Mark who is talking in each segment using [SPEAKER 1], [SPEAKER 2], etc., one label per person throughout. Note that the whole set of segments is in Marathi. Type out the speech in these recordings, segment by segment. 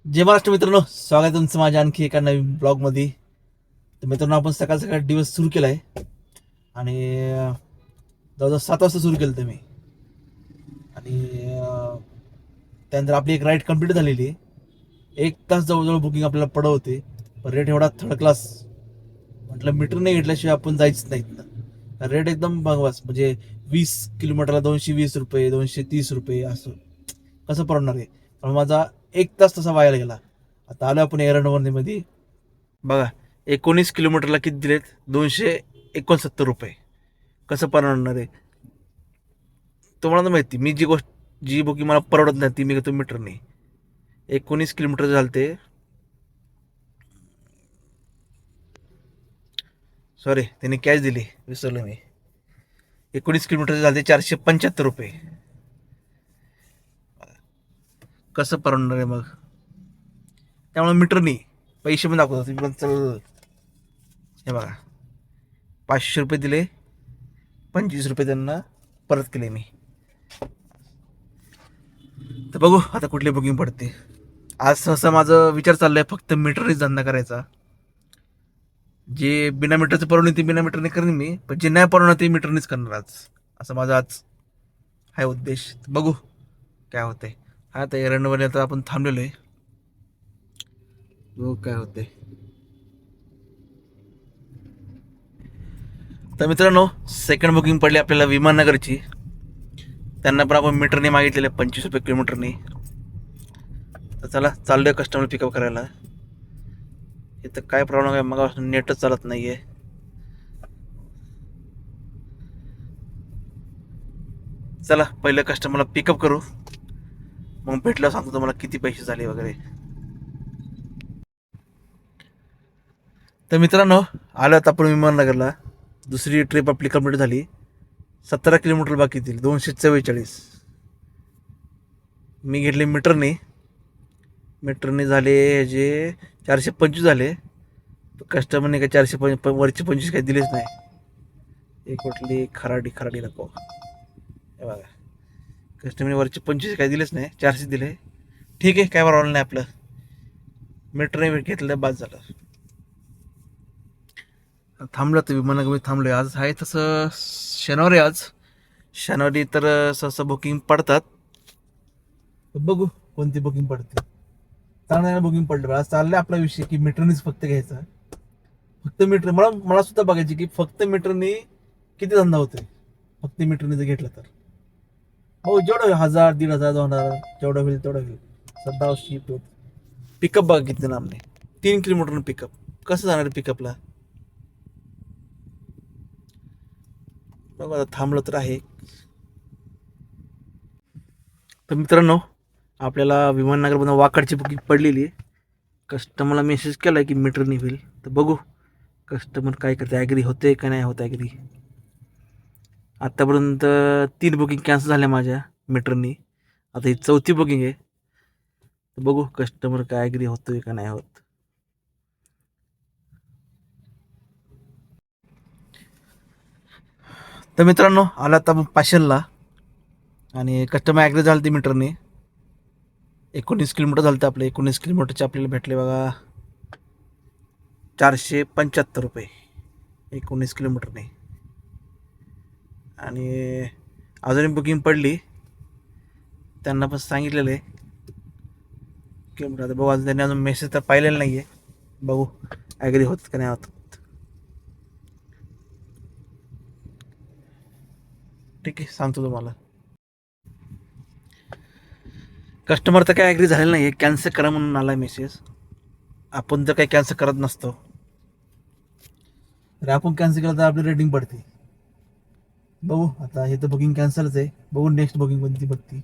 [SPEAKER 1] जय महाराष्ट्र मित्रांनो, स्वागत आहे तुमचं माझ्या आणखी एका नवीन ब्लॉगमध्ये. तर मित्रांनो, आपण सकाळ सकाळ दिवस सुरू केला आहे आणि जवळजवळ 7 वाजता सुरू केलं तर मी. आणि त्यानंतर आपली एक राईड कंप्लीट झालेली आहे. 1 तास जवळजवळ बुकिंग आपल्याला पडत होते, पण रेट एवढा थर्ड क्लास. म्हटलं मीटर नाही घेतल्याशिवाय आपण जायच नाहीत ना. रेट एकदम भगवास, म्हणजे 20 किलोमीटरला 220 रुपये, 230 रुपये असं कसं परवडणार आहे. पण माझा 1 तास तसा वाया गेला. आता आलो आपण एरंडवणीमध्ये. बघा, 19 किलोमीटरला किती दिलेत? 269 रुपये. कसं परवडणार आहे? तुम्हाला तर माहिती, मी जी बुकिंग मला परवडत नाही ती मी घेतो मीटरने. 19 किलोमीटर झालं ते. सॉरी, त्यांनी कॅश दिली, विसरलो मी. 19 किलोमीटर झाले 475 रुपये. कसं परवडणार आहे मग? त्यामुळे मीटरनी पैसे पण दाखवतात. तुम्ही पण चल, हे बघा, 500 रुपये दिले, 25 रुपये त्यांना परत केले मी. तर बघू आता कुठली बुकिंग पडते. आज सहसा माझं विचार चाललाय फक्त मीटरनेच धंदा करायचा. जे बिना मीटरचं परवडणे ते बिना मीटरने करेन मी, पण जे नाही परवडणार ते मीटरनेच करणार आज. असं माझा आज आहे उद्देश. बघू काय होतंय. हा, आता एरंडवर आता आपण थांबलेलो आहे. बघू काय होतंय. तर मित्रांनो, सेकंड बुकिंग पडली आपल्याला विमाननगरची. त्यांना पण आपण मीटरने मागितलेले 25 रुपये किलोमीटरने. तर चला, चाललोय कस्टमर पिकअप करायला. इथं काय प्रॉब्लेम आहे, मग नेटच चालत नाहीये. चला, पहिलं कस्टमरला पिकअप करू, मग भेटल्यावर सांगतो तुम्हाला किती पैसे झाले वगैरे. तर मित्रांनो, आलो आता आपण विमाननगरला. दुसरी ट्रिप आपली कंप्लीट झाली. 17 किलोमीटर बाकी येतील, 244. मी घेतले मीटरने. मीटरने झाले जे 425 झाले. कस्टमरने काय 400 वरचे 25 काही दिलेच नाही. एक कुठली खराडी खराडी नको, हे बघा, कस्टमरने वरचे 25 काही दिलेच नाही, 400 दिले. ठीक आहे, काय प्रॉब्लेम नाही. आपलं मीटरने घेतलं बाद झालं. थांबलं तर विमानामध्ये थांबलोय. आज आहे तसं शनिवारी. आज शनिवारी तर सहसा बुकिंग पडतात. बघू कोणती बुकिंग पडते. चांगल्या बुकिंग पडलं. आज चाललंय आपला विषय की मीटरनेच फक्त घ्यायचा. फक्त मीटर, मला मला सुद्धा बघायची की फक्त मीटरने किती धंदा होतोय. फक्त मीटरने जर घेतलं तर हो, जेवढं होईल, 1000, 1500, 2000, जेवढं होईल तेवढं होईल. सध्या शिफ्ट होत. पिकअप बघा किती लांबने, 3 किलोमीटर पिकअप. कसं जाणार पिकअपला? बघा, आता थांबलं तर आहे. तर मित्रांनो, आपल्याला विमाननगरमधून वाकडची बुकिंग पडलेली आहे. कस्टमरला मेसेज केला आहे की मीटरने होईल. तर बघू कस्टमर काय करते, ॲग्री होते का नाही होत ॲग्री. आत्तापर्यंत 3 बुकिंग कॅन्सल झाल्या माझ्या मीटरनी. आता ही 4थी बुकिंग आहे. तर बघू कस्टमर काय ॲग्री होतोय का नाही होत. तर मित्रांनो, आला आता पाशलला आणि कस्टमर ॲग्री झालं ते मीटरने. 19 किलोमीटर झालं तर आपले 19 किलोमीटरचे आपल्याला भेटले बघा 475 रुपये 19 किलोमीटरने. आणि अजून बुकिंग पडली, त्यांना पण सांगितलेलं आहे किलोमीटर. आता बघू, अजून त्यांनी अजून मेसेज तर पाहिलेला नाही आहे. बघू ॲग्री होत का नाही होत. ठीक आहे, सांगतो तुम्हाला. कस्टमर तर काय ॲग्री झालेलं नाही आहे, कॅन्सल करा म्हणून आला मेसेज. आपण जर काही कॅन्सल करत नसतो तर आपण कॅन्सल केलं तर आपली रेटिंग पडते. बघू, आता हे तर बुकिंग कॅन्सलच आहे. बघू नेक्स्ट बुकिंग कोणती बघती.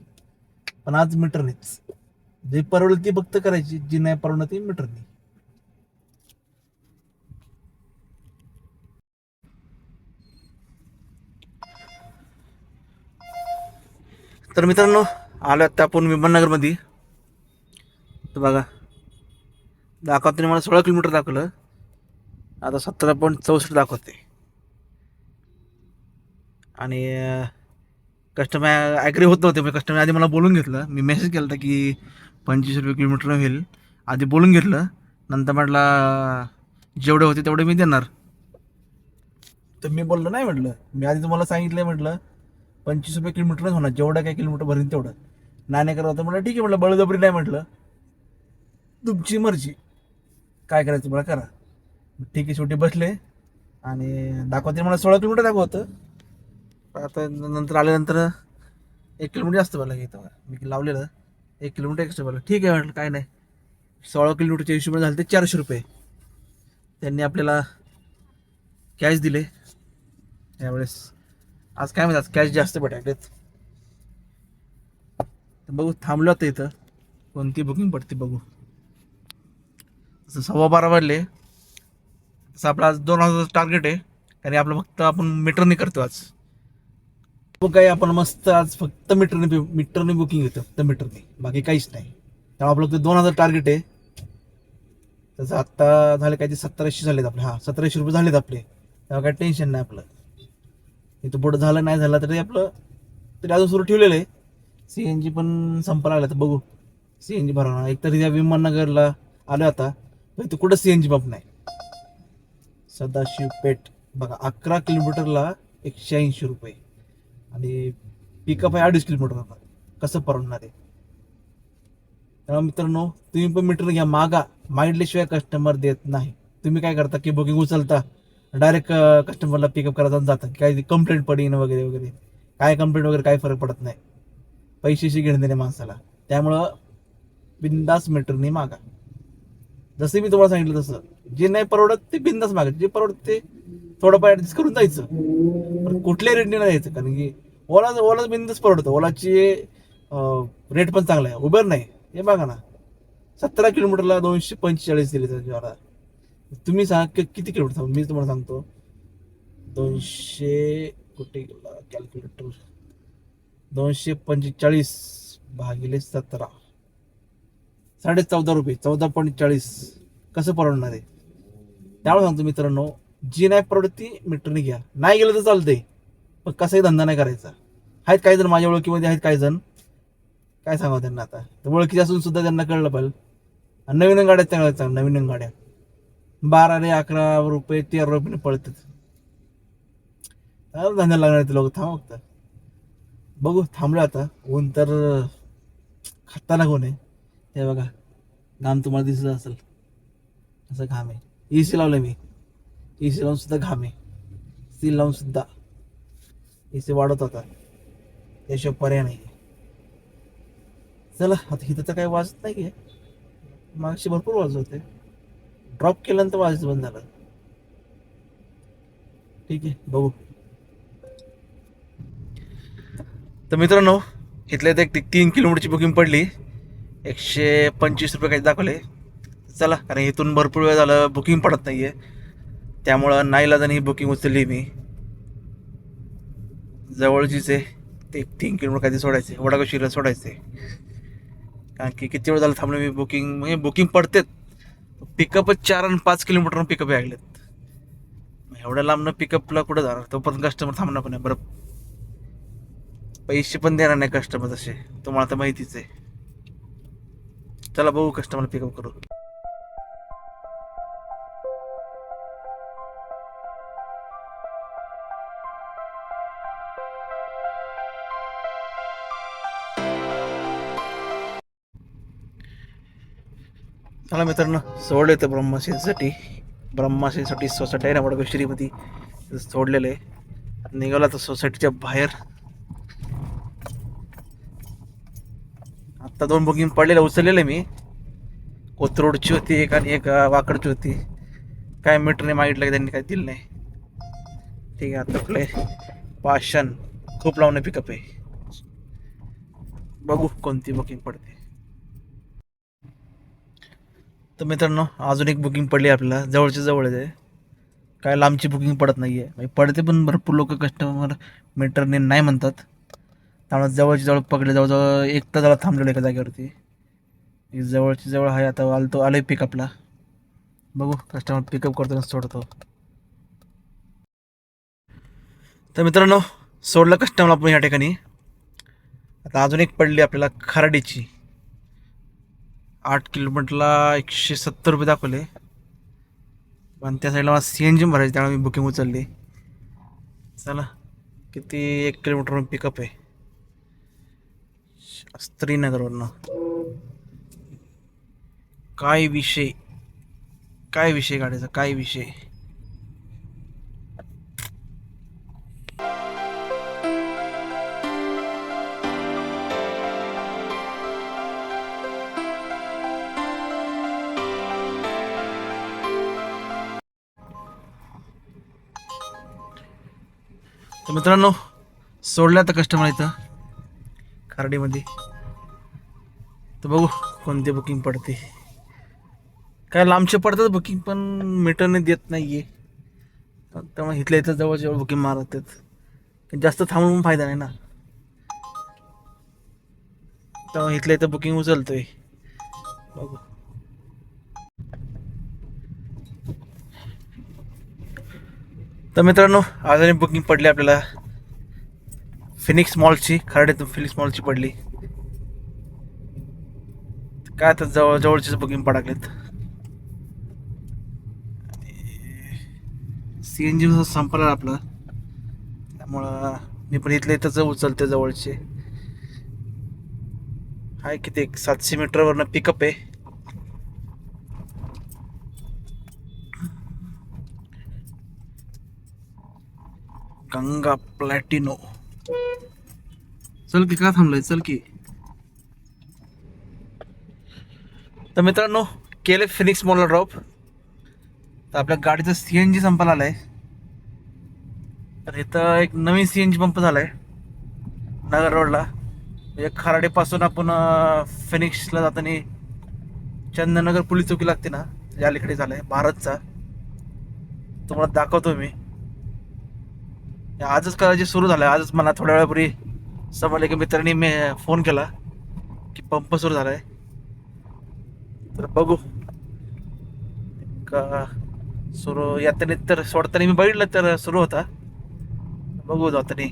[SPEAKER 1] पण आज मीटरनेच, जे परवडलं ती फक्त करायची, जी नाही परवडलं ती मीटरने. तर मित्रांनो, आलो आता आपण विमाननगरमध्ये. तर बघा, दाखवताना मला 16 किलोमीटर दाखवलं, आता 17.64 दाखवते. आणि कस्टमर ॲग्री होत नव्हते. म्हणजे कस्टमर आधी मला बोलून घेतलं. मी मेसेज केला होता की 25 रुपये किलोमीटर होईल आधी बोलून घेतलं, नंतर म्हटलं जेवढे होते तेवढे मी देणार. तर मी बोललो नाही म्हटलं, मी आधी तुम्हाला सांगितलं म्हटलं 25 रुपये किलोमीटरच होणार, जेवढं काय किलोमीटर भरीन तेवढं. नाही करत होतं म्हटलं ठीक आहे म्हटलं, बळजबरी नाही म्हटलं, तुमची मर्जी, काय करायचं मला करा. ठीक आहे, शेवटी बसले आणि दाखवते मला 16 किलोमीटर दाखवतं. आता नंतर आल्यानंतर 1 किलोमीटर जास्त मला घेतं, मी लावलेलं 1 किलोमीटर एक्स्ट्रा मला. ठीक आहे म्हटलं काय नाही. 16 किलोमीटरच्या हिशोबाने झाले ते 400 रुपये. त्यांनी आपल्याला कॅश दिले यावेळेस. आज काय म्हणतात, कॅश जास्त भेटायलेत. बघू, थांबलो आता इथं कोणती बुकिंग पडते बघू. तसं 12:15 वाजले. तसं आपलं आज 2000 टार्गेट आहे, आणि आपलं फक्त आपण मीटरने करतो आज. मग काय आपण मस्त आज फक्त मीटरने बुकिंग घेतो, फक्त मीटरने, बाकी काहीच नाही. त्यामुळे आपलं फक्त 2000 टार्गेट आहे. तसं आत्ता झाले काय ते 1700 झालेत आपले. 1700 रुपये झालेत आपले, तेव्हा काय टेन्शन नाही आपलं. इथं पुढं झालं नाही झालं तरी आपलं तरी अजून सुरू ठेवलेलं आहे. CNG पण संपायला लागलं, तर बघू CNG भरवणार. एकतर या विमाननगरला आलो आता, पण इथं कुठं CNG पंप नाही. सदाशिव पेठ बघा, 11 किलोमीटरला 180 रुपये, आणि पिकअप आहे 2.5 किलोमीटर. कसं परवडणार आहे? त्यामुळे मित्रांनो, तुम्ही पण मीटर घ्या, मागितल्याशिवाय कस्टमर देत नाही. तुम्ही काय करता की बुकिंग उचलता, डायरेक्ट कस्टमरला पिकअप करायला जाता, काय कंप्लेंट पडीन वगैरे वगैरे. काय कंप्लेंट वगैरे काय फरक पडत नाही, पैशाशी घेणं देणे माणसाला. त्यामुळं बिंदास मीटरने मागा. जसं मी तुम्हाला सांगितलं तसं, जे नाही परवडत ते बिंदास मागा, जे परवडत ते थोडंफार ऍडजस्ट करून जायचं, पण कुठल्याही रेटने नाही जायचं. कारण की ओला बिंदास परवडतं. ओलाची रेट पण चांगला आहे, उबर नाही. हे बघा ना, 17 किलोमीटरला 245 दिले त्याच्यावर. तुम्ही सांगा किती किलोमीटर. मी तुम्हाला सांगतो, 200 कुठे गेला कॅल्क्युलेटर, 245 भागिले 17, 14.5 रुपये, 14.40. कसं परवडणार आहे? त्यामुळे सांगतो मित्रांनो, जी नाही परवडत ती मीटरने घ्या. नाही गेलं तर चालतंय, पण कसाही धंदा नाही करायचा. आहेत काही जण माझ्या ओळखीमध्ये, आहेत काही जण, काय सांगावं त्यांना आता. ओळखीचे असून सुद्धा त्यांना कळलं पाहिजे. नवीन गाड्या चांगल्या, नवीन गाड्या 12 रे 11 रुपये 13 रुपये पळतात. धंदा लागणार ते लोक. थांब फक्त बघू. थांबलं आता. ऊन तर खतरनाक ऊन आहे. हे बघा, घाम तुम्हाला दिसत असेल, असं घाम आहे. AC लावलं मी, AC लावून सुद्धा घाम आहे. सील लावून सुद्धा AC वाढत होता, त्याशिवाय पर्याय नाही. चला आता इथं तर काही वाजत नाही आहे, मागशी भरपूर वाजत होते. ड्रॉप केल्यानंतर वाजायचं बंद झालं. ठीक आहे, बघू. तर मित्रांनो, इथल्या एक 3 किलोमीटरची बुकिंग पडली, 125 रुपये काही दाखवले. चला, कारण इथून भरपूर वेळ झालं बुकिंग पडत नाहीये, त्यामुळं नाईलाजाने ही बुकिंग उचलली मी. जवळचीच आहे ते, 3 किलोमीटर काही सोडायचे, वडागाव सोडायचे. कारण की किती वेळ झालं थांबलं मी. बुकिंग म्हणजे बुकिंग पडतेत, पिकअपच 4 आणि 5 किलोमीटर पिकअप लागलेत. एवढ्या लांबनं पिकअपला कुठं जाणार, तोपर्यंत कस्टमर थांबणार पण आहे. बरं, पैसे पण देणार नाही कस्टमर तसे, तुम्हाला तर माहितीच आहे. चला बघू, कस्टमर पिकअप करू. चला मित्रांनो, सोडले तर ब्रह्माशेसाठी सोसायटी आहे ना वडगाव श्रीमती, सोडलेलं आहे. निघाला तर सोसायटीच्या बाहेर. आत्ता 2 बुकिंग पडलेलं उचललेलं मी. कोथरूडची होती एक, आणि एक वाकडची होती. काय मीटरने मागितलं की त्यांनी काय दिलं नाही. ठीक आहे, आता आपले पाषाण खूप लावणे पिकअप आहे. बघू कोणती बुकिंग पडते. तर मित्रांनो, अजून एक बुकिंग पडली आपल्याला, जवळच्या जवळच आहे. काय लांबची बुकिंग पडत नाही आहे, पडते पण भरपूर लोक कस्टमर मीटरने नाही म्हणतात. त्यामुळे जवळची जवळ पकडले, जवळजवळ 1 तास झाला थांबलेलं एका जागेवरती. जवळची जवळ आहे. आता आलोय पिकअपला. बघू कस्टमर पिकअप करतो सोडतो. तर मित्रांनो, सोडलं कस्टमर आपण या ठिकाणी. आता अजून एक पडली आपल्याला खराडीची. 8 किलोमीटरला 170 रुपये दाखवले. पण त्या साईडला मला CNG भरायची, त्यामुळे मी बुकिंग उचलली. चला, किती 1 किलोमीटरवरून पिकअप आहे श्रीनगरवरनं. काय विषय, काय विषय गाडीचा, काय विषय. तर मित्रांनो, सोडलं आता कस्टमर इथं खार्डीमध्ये. तर बघू कोणते बुकिंग पडते. काय लांबचे पडतात बुकिंग, पण मीटरने देत नाहीये. त्यामुळे इथल्या इथं जवळ बुकिंग मारतात. जास्त थांबून फायदा नाही ना, त्यामुळे इथल्या इथं बुकिंग उचलतोय. बघू. तर मित्रांनो, आज आणि बुकिंग पडली आपल्याला फिनिक्स मॉलची. खराड्यातून फिनिक्स मॉलची पडली. काय आता जवळचीच बुकिंग पडाकलेत. CNG संपला आपलं, त्यामुळं मी पण इथल्या इथंच उचलते जवळचे. हाय किती 700 मीटरवरनं पिकअप आहे. गंगा प्लॅटिनो. चल की, का थांबलोय, चल की. तर मित्रांनो, केले फिनिक्स मॉलला ड्रॉप. तर आपल्या गाडीचं CNG संपायला आलाय. तर इथं एक नवीन CNG पंप झालाय नगर रोडला. म्हणजे खराडेपासून आपण फिनिक्सला जाताना चंदननगर पोलीस चौकी लागते ना, या अलीकडे झालाय भारतचा. तुम्हाला दाखवतो मी. आजच करायचे सुरू झालंय. आजच मला थोड्या वेळापूर्वी समजलं की मित्रांनी मी फोन केला की पंप सुरू झालाय. तर बघू का सुरू येताना, तर सोडताना मी बघितलं तर सुरू होता. बघू जाताना,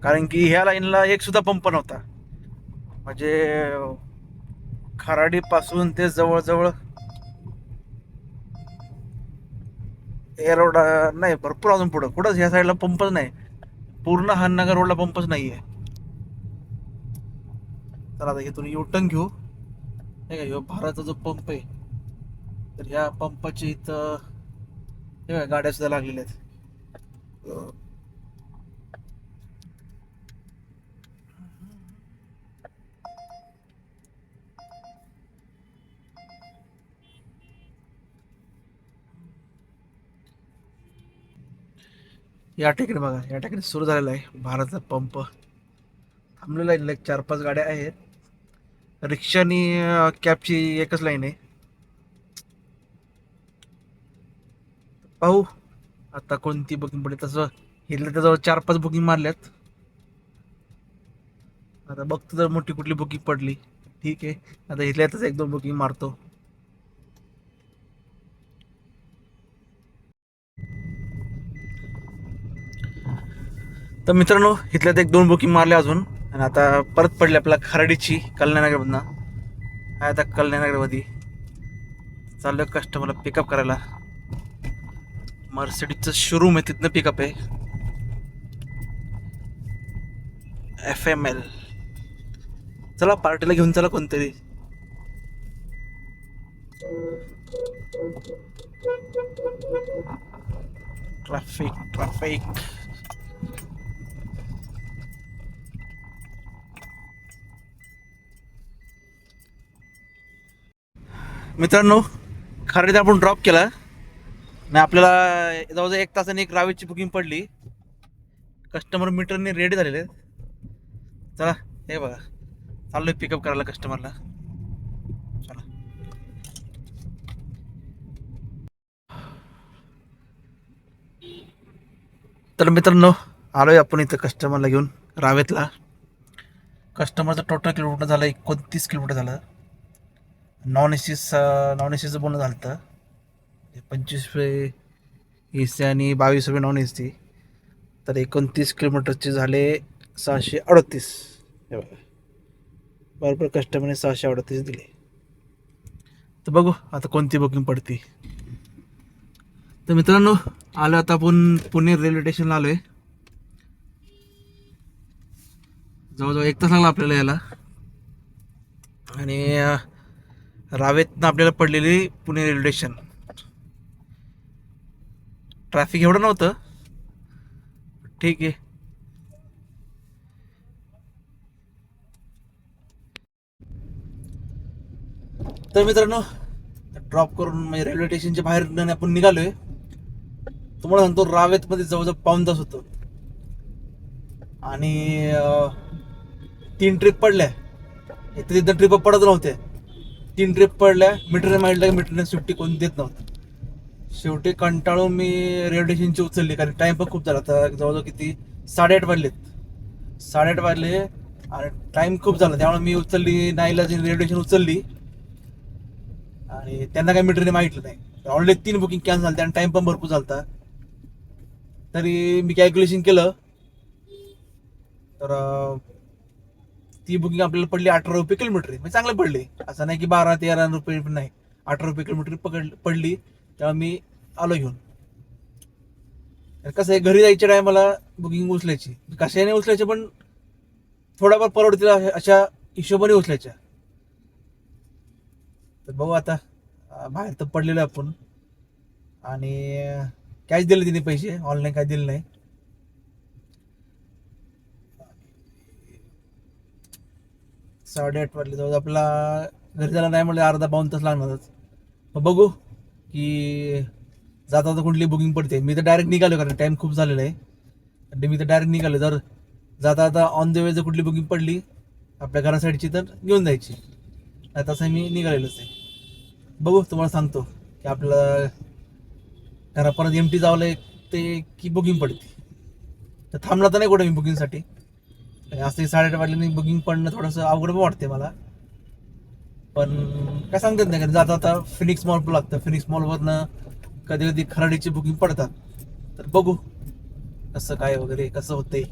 [SPEAKER 1] कारण की ह्या लाईनला एक सुद्धा पंप नव्हता. म्हणजे खराडी पासून ते जवळजवळ रोड नाही, भरपूर अजून पुढं कुठंच ह्या साईडला पंपच नाही. पूर्ण हाननगर रोडला पंपच नाहीये. तर आता इथून युटर्न घेऊ. नाही का, ह्यो भारतचा जो पंप आहे, तर ह्या पंपाची इथं गाड्या सुद्धा लागलेल्या आहेत. या ठिकाणी बघा, या ठिकाणी सुरू झालेला आहे भारतचा पंप. थांबलेला आहे, 4-5 गाड्या आहेत. रिक्षा आणि कॅबची एकच लाईन आहे. पाहू आता कोणती बुकिंग पडली. तसं इथल्या त्याजवळ 4-5 बुकिंग मारल्यात. आता बघतो जर मोठी कुठली बुकिंग पडली ठीक आहे. आता इथल्या इथंच 1-2 बुकिंग मारतो. तर मित्रांनो, इथल्यात 1-2 बुकिंग मारले अजून. आणि आता परत पडली आपल्याला खराडीची कल्याणनगरमधनं. आता कल्याणनगरमध्ये चाललोय कस्टमरला पिकअप करायला. मर्सिडीजचं शोरूम आहे, तिथनं पिकअप आहे. FML. चला पार्टीला घेऊन चला कोणतरी. ट्रॅफिक. मित्रांनो, खरेदी आपण ड्रॉप केला आणि आपल्याला जवळजवळ 1 तासाने एक रावेची बुकिंग पडली. कस्टमर मीटरने रेडी झालेले. चला, हे बघा, चाललोय पिकअप करायला कस्टमरला. चला. तर मित्रांनो, आलोय आपण इथं कस्टमरला घेऊन रावेतला. कस्टमरचं टोटल किलोमीटर झालं 29 किलोमीटर झालं. नॉन एसीचं बोलणं झालं तर 25 रुपये AC आणि 22 रुपये नॉन AC. तर 29 किलोमीटरचे झाले 638. हे बघा, बरोबर कस्टमरने 638 दिले. तर बघू आता कोणती बुकिंग पडते. तर मित्रांनो आलो आता आपण पुणे रेल्वे स्टेशनला आलोय. जवळजवळ 1 तास लागला आपल्याला यायला. आणि रावेतनं आपल्याला पडलेली पुणे रेल्वे स्टेशन. ट्रॅफिक एवढं नव्हतं, ठीक आहे. तर मित्रांनो ड्रॉप करून म्हणजे रेल्वे स्टेशनच्या बाहेर आपण निघालोय. तुम्हाला सांगतो रावेत मध्ये जवळजवळ पाऊण तास होतो. आणि 3 ट्रिप पडल्या. इथं तिथं ट्रिप पडत नव्हत्या. 3 ट्रिप पडल्या. मीटरने माहितलं की मीटरने सुट्टी कोणी देत नव्हतं. शेवटी कंटाळून मी रेल्वे स्टेशनची उचलली, कारण टाइम पण खूप झाला. आता जवळजवळ किती 8:30 वाजलेत. 8:30 वाजले आणि टाइम खूप झाला, त्यामुळे मी उचलली नाहीला रेल्वे स्टेशन उचलली. आणि त्यांना काही मीटरने माहितलं नाही. ऑलरेडी 3 बुकिंग कॅन्सल झाली आणि टाइम पण भरपूर झाला. तरी मी कॅल्क्युलेशन केलं तर ती बुकिंग आपल्याला पडली 18 रुपये किलोमीटर. म्हणजे चांगले पडले, असं नाही की 12-13 रुपये पण नाही, 18 रुपये किलोमीटर पडली. तेव्हा मी आलो घेऊन. कसं आहे, घरी जायच्या टायमाला बुकिंग उचलायची, कशाने उचलायची पण थोडाफार परवडतील अशा हिशोबाने उचलायच्या. तर बघू आता बाहेर तर पडलेलो आपण. आणि कॅश दिले तिने पैसे, ऑनलाईन काय दिले नाही. 8:30 वाजले. जवळ आपला घरी जायला नाही म्हणलं अर्धा पाऊण तास लागणारच. मग बघू की जाता तर कुठली बुकिंग पडते. मी तर डायरेक्ट निघालो, कारण टाइम खूप झालेला आहे. आणि मी तर डायरेक्ट निघालो. जर जाता आता ऑन द वे जर कुठली बुकिंग पडली आपल्या घरासाईडची तर घेऊन जायची, नाही तसं मी निघालेलोच आहे. बघू, तुम्हाला सांगतो की आपलं घरापर्यंत एमटी जावलं ते की बुकिंग पडते. तर थांबला तर नाही कुठे मी बुकिंगसाठी. असं 8:30 वाजल्याने बुकिंग पडणं थोडंसं अवघड पण वाटते मला. पण काय सांगतात नाही, कारण जाता आता फिनिक्स मॉल पण लागतं. फिनिक्स मॉलवरनं कधी कधी खराडीची बुकिंग पडतात. तर बघू कसं काय वगैरे कसं होतंय.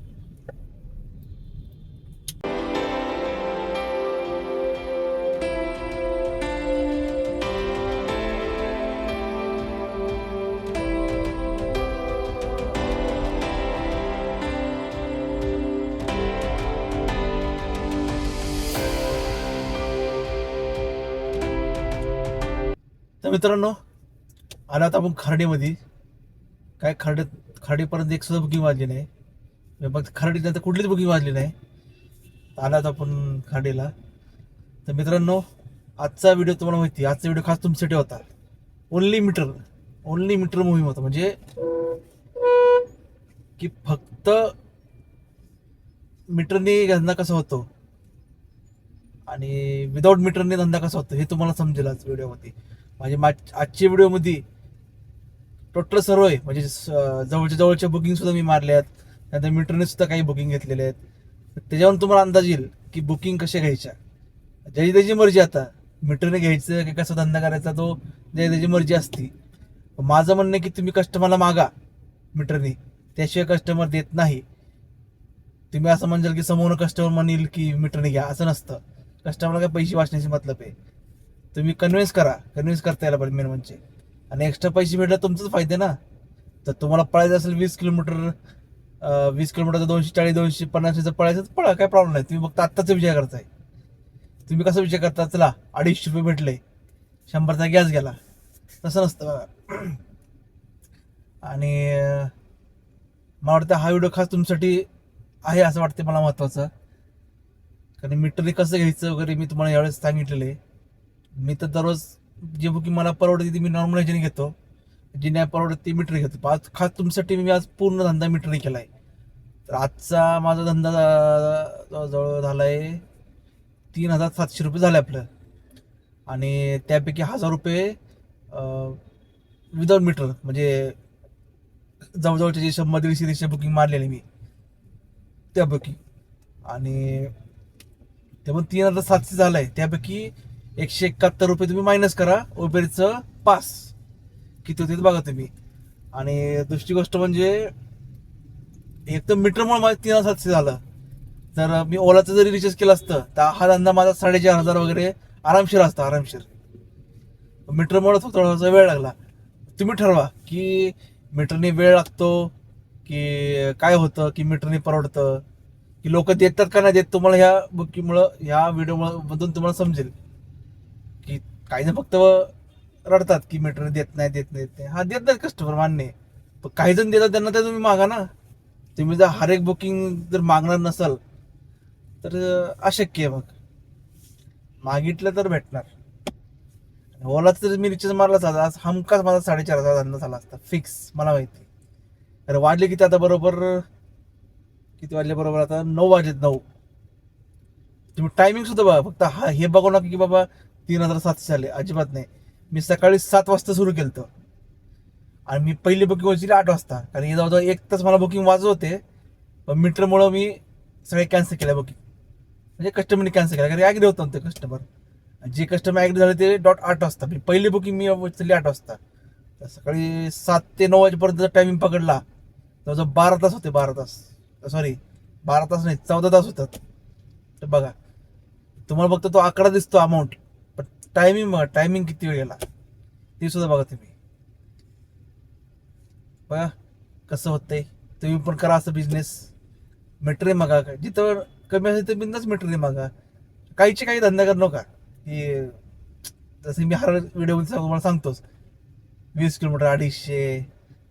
[SPEAKER 1] तर मित्रांनो आला आता आपण खर्डीमध्ये. काय खर्डीपर्यंत एक सुद्धा बुकिंग वाजली नाही. मग खर्डीत नंतर कुठलीच बुकिंग वाजली नाही. आलात आपण खर्डीला. तर मित्रांनो आजचा व्हिडिओ तुम्हाला माहिती, आजचा व्हिडिओ खास तुमच्यासाठी होता. ओनली मीटर मोहीम होता. म्हणजे की फक्त मीटरने धंदा कसा होतो आणि विदाऊट मीटरने धंदा कसा होतो हे तुम्हाला समजेल आज व्हिडिओमध्ये. म्हणजे आजच्या व्हिडिओमध्ये टोटल सर्व आहे. म्हणजे जवळच्या बुकिंग सुद्धा मी मारल्यात, नंतर मीटरने सुद्धा काही बुकिंग घेतलेले आहेत. त्याच्यावरून तुम्हाला अंदाज येईल की बुकिंग कशा घ्यायच्या. ज्याची त्याची मर्जी. आता मीटरने घ्यायचं की कसा धंदा करायचा तो ज्याची त्याची मर्जी असती. माझं म्हणणं आहे की तुम्ही कस्टमरला मागा मीटरने, त्याशिवाय कस्टमर देत नाही. तुम्ही असं म्हणजाल की समोर कस्टमर म्हणेल की मीटरने घ्या, असं नसतं. कस्टमरला काय पैसे वाचण्याची मतलब आहे. तुम्ही कन्व्हिन्स करता यायला पाहिजे मेन म्हणजे. आणि एक्स्ट्रा पैसे भेटले तुमचाच फायदा ना. तर तुम्हाला पळायचं असेल 20 किलोमीटर, 20 किलोमीटर 240-250 जर पळायचं तर पळा, काय प्रॉब्लेम नाही. तुम्ही फक्त आत्ताचा विचार करताय. तुम्ही कसा विचार करता, चला 250 रुपये भेटले, 100चा गॅस गेला, तसं नसतं बघा. आणि मला वाटतं हा व्हिडिओ खास तुमच्यासाठी आहे असं वाटते मला महत्त्वाचं. कारण मीटरने कसं घ्यायचं वगैरे मी तुम्हाला यावेळेस सांगितलेलं आहे. मी तर दररोज जे बुकिंग मला परवडते ती मी नॉर्मल ह्याच्याने घेतो, जी नाही परवडत ती मीटर घेतो. आज खास तुमच्यासाठी मी आज पूर्ण धंदा मीटरने केला आहे. तर आजचा माझा धंदा जवळ झाला आहे 3,700 रुपये झाले आपलं. आणि त्यापैकी 1,000 रुपये विदाउट मीटर, म्हणजे जवळजवळचे जे 100-150 बुकिंग मारलेले मी त्यापैकी. आणि ते पण 3,700 झालं आहे. त्यापैकी 171 रुपये तुम्ही मायनस करा उबेरचं पास किती होते बघा तुम्ही. आणि दुसरी गोष्ट म्हणजे एक तर मीटरमुळे माझं 3,700 झालं. तर मी ओलाचं जरी रिचार्ज केलं असतं तर हा धंदा माझा 4,500 वगैरे आरामशीर असतो, आरामशीर. मीटरमुळे थोडासा वेळ लागला. तुम्ही ठरवा की मीटरने वेळ लागतो की काय होतं, की मीटरने परवडतं, की लोक देतात का नाही देत. तुम्हाला ह्या बुकिंगमुळं, ह्या व्हिडिओमधून तुम्हाला समजेल की काही जण फक्त रडतात की मीटरने देत नाही, देत नाही, देत नाही. हा, देत नाही कस्टमर, मान्य आहे. पण काही जण देतात, त्यांना ते तुम्ही मागा ना. तुम्ही जर हर एक बुकिंग जर मागणार नसाल तर अशक्य आहे. मग मागितलं तर भेटणार. ओलाच तर मी रिचार्ज मारला होता आज, हमखास माझा 4,500 धंदा झाला असता फिक्स, मला माहिती. अरे वाजले किती आता, बरोबर किती वाजले, बरोबर आता 9 वाजलेत, 9. तुम्ही टायमिंग सुद्धा बघा, फक्त हा हे बघू नका की बाबा 3,700 झाले, अजिबात नाही. मी सकाळी 7 वाजता सुरू केलं आणि मी पहिली बुकिंग व्हायची 8 वाजता, कारण हे जवळजवळ 1 तास मला बुकिंग वाजत होते. पण मीटरमुळं मी सगळे कॅन्सल केल्या बुकिंग, म्हणजे कस्टमरने कॅन्सल केलं, कारण ॲग्री होतं ते कस्टमर. जे कस्टमर ॲग्री झाले ते 8 वाजता, मी पहिली बुकिंग मी उचलली 8 वाजता. तर सकाळी 7 ते 9 वाजेपर्यंत टायमिंग पकडला, जवळजवळ 12 तास होते, 12 तास, सॉरी 12 तास नाही, 14 तास होतात. तर बघा, तुम्हाला फक्त तो आकडा दिसतो अमाऊंट, पण टायमिंग किती वेळ गेला ते सुद्धा बघा तुम्ही. बघा कसं होतंय. तुम्ही पण करा असं बिझनेस. मटेरियल मागा, जिथं कमी असेल तर बिंदाच मटेरियल मागा. काही धंदा करू नका की जसं मी हर व्हिडिओमध्ये तुम्हाला सांगतोच, 20 किलोमीटर 250,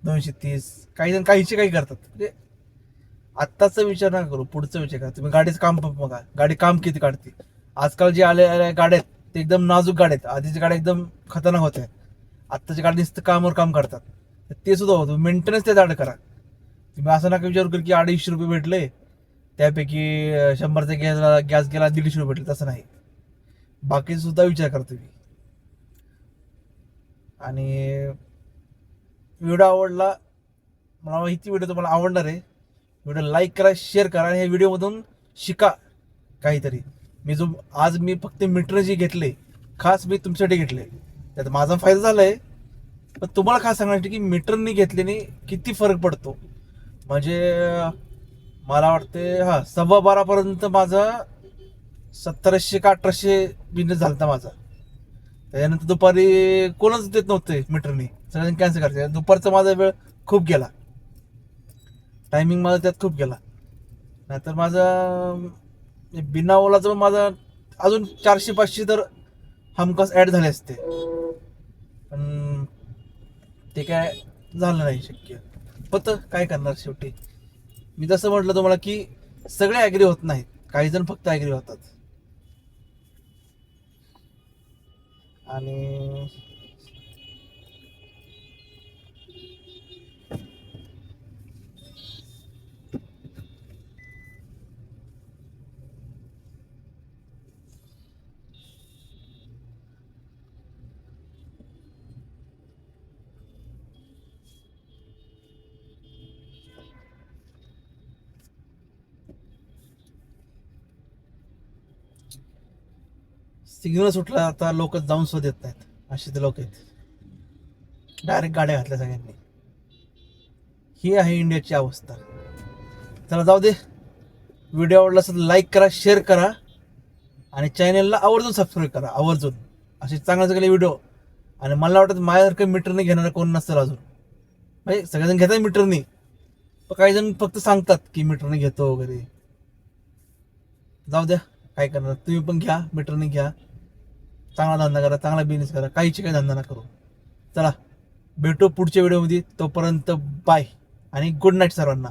[SPEAKER 1] 230. काही जण काही करतात. म्हणजे आत्ताचा विचार नका करू, पुढचा विचार करा. तुम्ही गाडीचं काम बघा, गाडी काम किती काढते. आजकाल जे आले गाड्या आहेत ते एकदम नाजूक गाड्या आहेत. आधीच्या गाड्या एकदम खतरनाक होत्या. आत्ताच्या गाडी नुसतं कामावर काम करतात. ते सुद्धा होतं. मेंटेनन्स त्या झाड करा. तुम्ही असं नका विचार करू की 250 रुपये भेटले, त्यापैकी 100चा गॅस गेला 150 रुपये भेटले, तसं नाही. बाकी सुद्धा विचार करा तुम्ही. आणि व्हिडिओ आवडला, मला माहिती व्हिडिओ तुम्हाला आवडणार आहे. व्हिडिओ लाईक करा, शेअर करा, आणि या व्हिडिओमधून शिका काहीतरी. आज मी फक्त मीटर जे घेतले, खास मी तुमच्यासाठी घेतले, त्यात माझा फायदा झाला आहे. पण तुम्हाला खास सांगायचं की मीटरनी घेतल्याने किती फरक पडतो. म्हणजे मला वाटते 12:15पर्यंत माझा 1700 का 1800 बिझनेस झाला होता माझा. त्याच्यानंतर दुपारी कोणच देत नव्हते मीटरनी, सगळ्यांनी कॅन्सल करायचं. दुपारचा माझा वेळ खूप गेला, टायमिंग माझा त्यात खूप गेला. नाहीतर माझा बिना ओलाचं माझा अजून 400-500 तर हमखास ॲड झाले असते. पण ते काय झालं नाही शक्य. फक्त काय करणार शेवटी. मी जसं म्हटलं तुम्हाला की सगळे ॲग्री होत नाहीत, काही जण फक्त ॲग्री होतात. आणि सिग्नल सुटला आता लोक जाऊन सुद्धा देत नाहीत, असे ते लोक आहेत. डायरेक्ट गाड्या घातल्या सगळ्यांनी. ही आहे इंडियाची अवस्था. चला जाऊ दे. व्हिडिओ आवडला असेल तर लाईक करा, शेअर करा, आणि चॅनलला आवर्जून सबस्क्राईब करा, आवर्जून. असे चांगले चांगले व्हिडिओ. आणि मला वाटतं माझ्यासारखं मीटरने घेणारं कोण नसेल अजून. म्हणजे सगळेजण घेतात मीटरने, पण काही जण फक्त सांगतात की मीटरने घेतो वगैरे. जाऊ द्या, काय करणार. तुम्ही पण घ्या, मीटरने घ्या, चांगला धंदा करा, चांगला बिझनेस करा, काही धंदा ना करू. चला भेटू पुढच्या व्हिडिओमध्ये. तोपर्यंत बाय आणि गुड नाईट सर्वांना.